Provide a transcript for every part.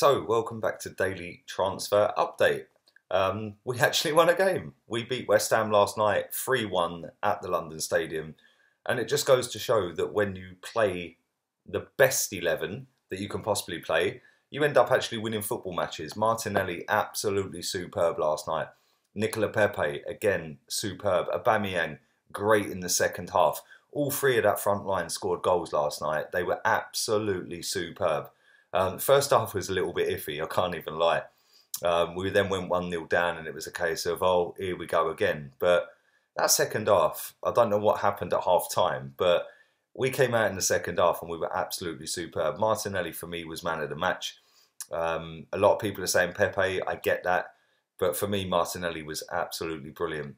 So, welcome back to Daily Transfer Update. We actually won a game. We beat West Ham last night 3-1 at the London Stadium. And it just goes to show that when you play the best 11 that you can possibly play, you end up actually winning football matches. Martinelli, absolutely superb last night. Nicola Pepe, again, superb. Aubameyang, great in the second half. All three of that front line scored goals last night. They were absolutely superb. First half was a little bit iffy, I can't even lie. We then went 1-0 down and it was a case of, oh, here we go again. But that second half, I don't know what happened at half time, but we came out in the second half and we were absolutely superb. Martinelli, for me, was man of the match. A lot of people are saying Pepe, I get that. But for me, Martinelli was absolutely brilliant.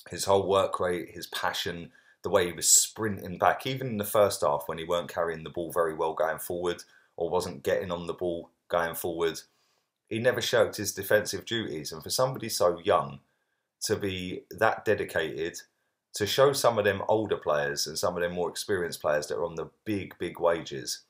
His whole work rate, his passion, the way he was sprinting back, even in the first half when he weren't carrying the ball very well going forward, or wasn't getting on the ball going forward. He never shirked his defensive duties. And for somebody so young to be that dedicated, to show some of them older players and some of them more experienced players that are on the big, big wages,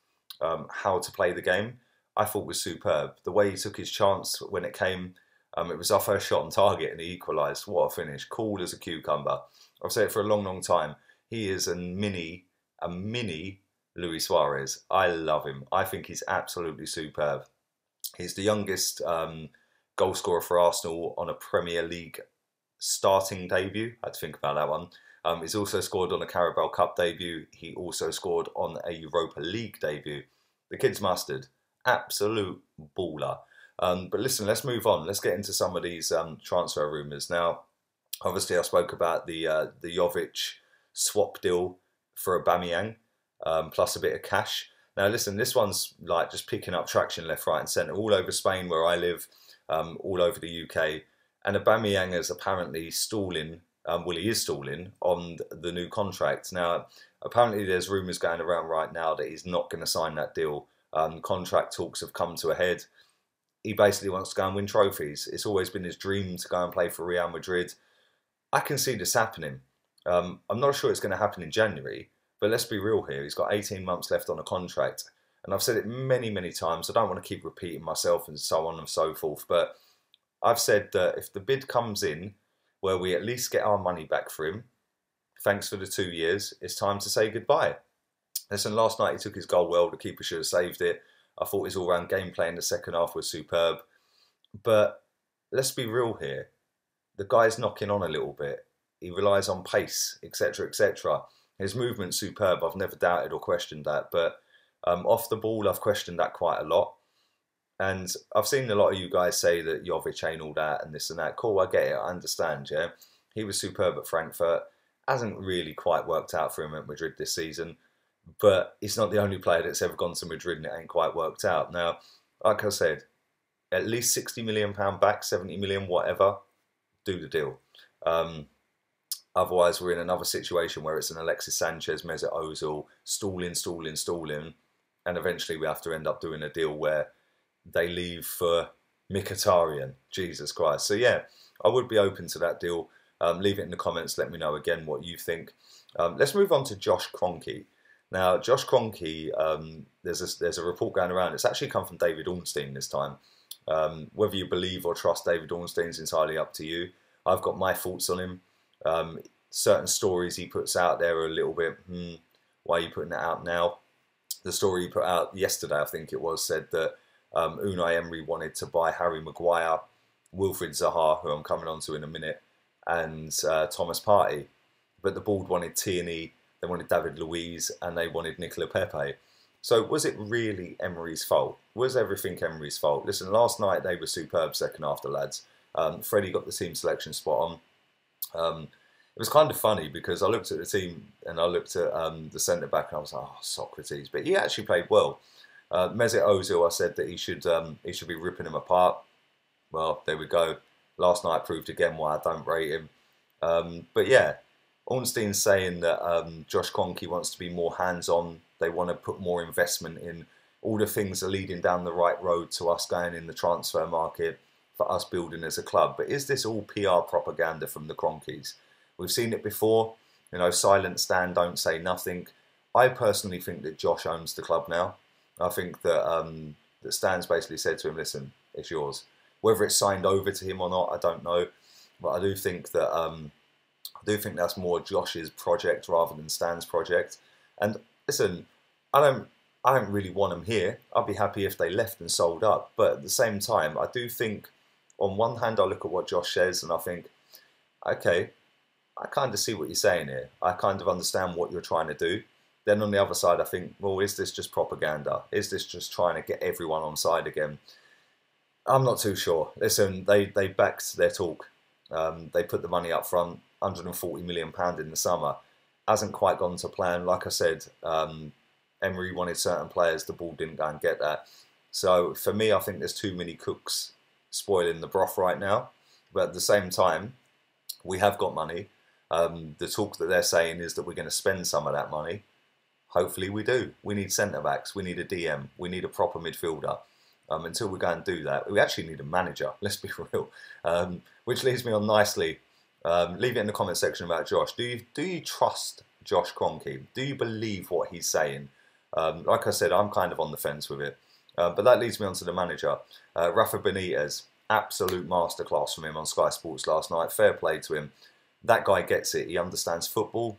how to play the game, I thought was superb. The way he took his chance when it came, it was our first shot on target and he equalised. What a finish. Cool as a cucumber. I've said it for a long, long time. He is a mini Luis Suarez. I love him. I think he's absolutely superb. He's the youngest goal scorer for Arsenal on a Premier League starting debut. I had to think about that one. He's also scored on a Carabao Cup debut. He also scored on a Europa League debut. The kid's mustard. Absolute baller. But listen, let's move on. Let's get into some of these transfer rumours. Now, obviously I spoke about the Jovic swap deal for Aubameyang. Plus a bit of cash. Now listen, this one's like just picking up traction left, right and centre all over Spain where I live, all over the UK. And Aubameyang is apparently stalling, well he is stalling on the new contract. Now apparently there's rumours going around right now that he's not going to sign that deal. Contract talks have come to a head. He basically wants to go and win trophies. It's always been his dream to go and play for Real Madrid. I can see this happening. I'm not sure it's going to happen in January. But let's be real here, he's got 18 months left on a contract. And I've said it many, many times, I don't want to keep repeating myself and so on and so forth, but I've said that if the bid comes in where we at least get our money back for him, thanks for the 2 years, it's time to say goodbye. Listen, last night he took his goal well, the keeper should have saved it. I thought his all-round gameplay in the second half was superb. But let's be real here, the guy's knocking on a little bit. He relies on pace, etc., etc. His movement's superb, I've never doubted or questioned that, but off the ball I've questioned that quite a lot. And I've seen a lot of you guys say that Jovic ain't all that and this and that. Cool, I get it, I understand, yeah. He was superb at Frankfurt, hasn't really quite worked out for him at Madrid this season, but he's not the only player that's ever gone to Madrid and it ain't quite worked out. Now, like I said, at least £60 million back, 70 million, whatever, do the deal. Otherwise, we're in another situation where it's an Alexis Sanchez, Mesut Ozil, stalling, and eventually we have to end up doing a deal where they leave for Mkhitaryan. Jesus Christ. So yeah, I would be open to that deal. Leave it in the comments. Let me know again what you think. Let's move on to Josh Kroenke. Now, Josh Kroenke, there's a report going around. It's actually come from David Ornstein this time. Whether you believe or trust David Ornstein is entirely up to you. I've got my thoughts on him. Certain stories he puts out there are a little bit, why are you putting that out now? The story he put out yesterday, I think it was, said that Unai Emery wanted to buy Harry Maguire, Wilfried Zaha, who I'm coming on to in a minute, and Thomas Partey. But the board wanted Tierney, they wanted David Luiz, and they wanted Nicola Pepe. So was it really Emery's fault? Was everything Emery's fault? Listen, last night they were superb second half, the lads. Freddie got the team selection spot on. It was kind of funny because I looked at the team and I looked at the centre-back and I was like, oh, Socrates. But he actually played well. Mesut Ozil, I said that he should be ripping him apart. Well, there we go. Last night proved again why I don't rate him. But yeah, Ornstein's saying that Josh Kroenke wants to be more hands-on. They want to put more investment in. All the things are leading down the right road to us going in the transfer market, for us building as a club. But is this all PR propaganda from the Kroenkes? We've seen it before, you know, silent stand, don't say nothing. I personally think that Josh owns the club now. I think that that Stan's basically said to him, listen, it's yours. Whether it's signed over to him or not, I don't know. But I do think that's more Josh's project rather than Stan's project. And listen, I don't really want them here. I'd be happy if they left and sold up. But at the same time, I do think, on one hand, I look at what Josh says and I think, okay, I kind of see what you're saying here. I kind of understand what you're trying to do. Then on the other side, I think, well, is this just propaganda? Is this just trying to get everyone on side again? I'm not too sure. Listen, they backed their talk. They put the money up front, £140 million in the summer. Hasn't quite gone to plan. Like I said, Emery wanted certain players. The ball didn't go and get that. So for me, I think there's too many cooks spoiling the broth right now. But at the same time, we have got money. The talk that they're saying is that we're going to spend some of that money. Hopefully we do. We need centre-backs. We need a DM. We need a proper midfielder. Until we go and do that, we actually need a manager. Let's be real. Which leads me on nicely. Leave it in the comment section about Josh. Do you trust Josh Kroenke? Do you believe what he's saying? Like I said, I'm kind of on the fence with it. But that leads me on to the manager. Rafa Benitez. Absolute masterclass from him on Sky Sports last night. Fair play to him. That guy gets it. He understands football.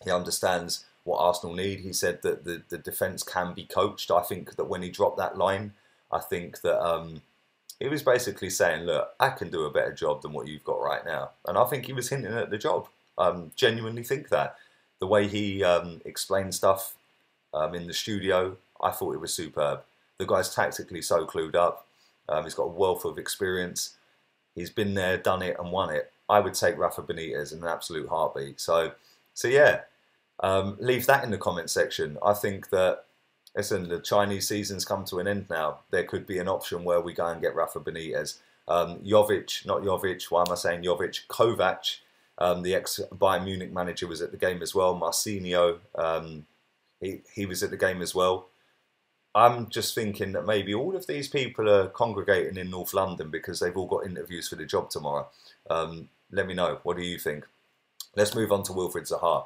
He understands what Arsenal need. He said that the defence can be coached. I think that when he dropped that line, I think that he was basically saying, look, I can do a better job than what you've got right now. And I think he was hinting at the job. Genuinely think that. The way he explained stuff in the studio, I thought it was superb. The guy's tactically so clued up. He's got a wealth of experience. He's been there, done it and won it. I would take Rafa Benitez in an absolute heartbeat. So yeah, leave that in the comment section. I think that, listen, the Chinese season's come to an end now. There could be an option where we go and get Rafa Benitez. Jovic, not Jovic, why am I saying Jovic? Kovac, the ex-Bayern Munich manager, was at the game as well. Marcinho, he was at the game as well. I'm just thinking that maybe all of these people are congregating in North London because they've all got interviews for the job tomorrow. Let me know. What do you think? Let's move on to Wilfried Zaha.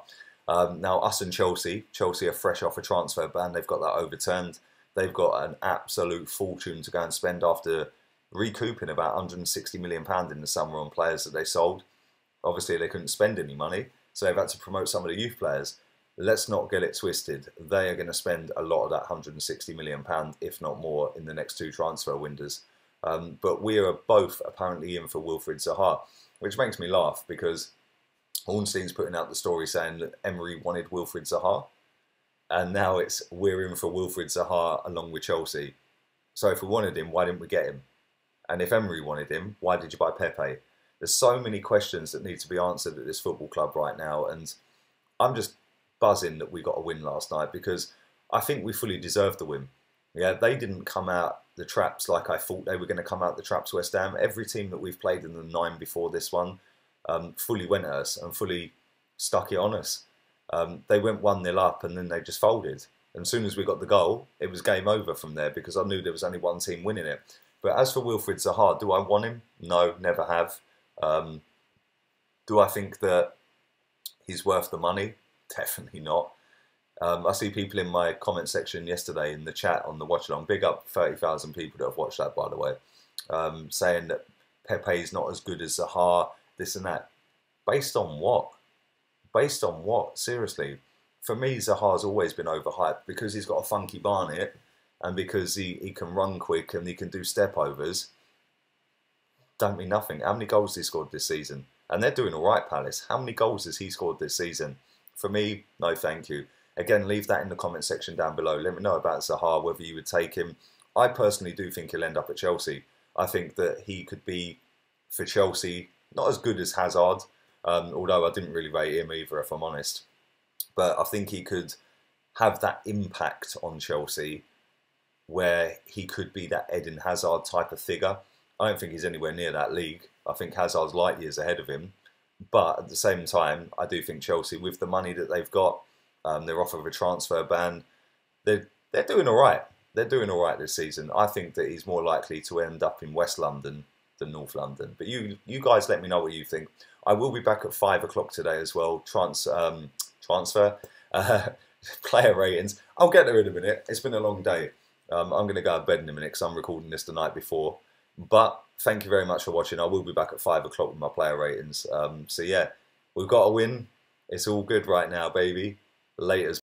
Now, us and Chelsea are fresh off a transfer ban. They've got that overturned. They've got an absolute fortune to go and spend after recouping about £160 million in the summer on players that they sold. Obviously, they couldn't spend any money, so they've had to promote some of the youth players. Let's not get it twisted. They are going to spend a lot of that £160 million, if not more, in the next two transfer windows. But we are both apparently in for Wilfried Zaha, which makes me laugh because Ornstein's putting out the story saying that Emery wanted Wilfried Zaha, and now it's we're in for Wilfried Zaha along with Chelsea. So if we wanted him, why didn't we get him? And if Emery wanted him, why did you buy Pepe? There's so many questions that need to be answered at this football club right now, and I'm just buzzing that we got a win last night because I think we fully deserved the win. Yeah, they didn't come out the traps like I thought they were going to come out the traps, West Ham. Every team that we've played in the 9 before this one fully went at us and fully stuck it on us. They went 1-0 up and then they just folded. And as soon as we got the goal, it was game over from there because I knew there was only one team winning it. But as for Wilfried Zaha, do I want him? No, never have. Do I think that he's worth the money? Definitely not. I see people in my comment section yesterday in the chat on the watch along, big up 30,000 people that have watched that, by the way, saying that Pepe is not as good as Zaha, this and that. Based on what? Based on what? Seriously. For me, Zaha's always been overhyped because he's got a funky barnet and because he can run quick and he can do step overs. Don't mean nothing. How many goals has he scored this season? And they're doing all right, Palace. How many goals has he scored this season? For me, no thank you. Again, leave that in the comment section down below. Let me know about Zaha, whether you would take him. I personally do think he'll end up at Chelsea. I think that he could be, for Chelsea, not as good as Hazard, although I didn't really rate him either, if I'm honest. But I think he could have that impact on Chelsea where he could be that Eden Hazard type of figure. I don't think he's anywhere near that league. I think Hazard's light years ahead of him. But at the same time, I do think Chelsea, with the money that they've got, they're off of a transfer ban, they're doing all right. They're doing all right this season. I think that he's more likely to end up in West London than North London. But you guys let me know what you think. I will be back at 5 o'clock today as well. Transfer, player ratings. I'll get there in a minute. It's been a long day. I'm going to go to bed in a minute because I'm recording this the night before. But thank you very much for watching. I will be back at 5 o'clock with my player ratings. So yeah, we've got a win. It's all good right now, baby. Laters.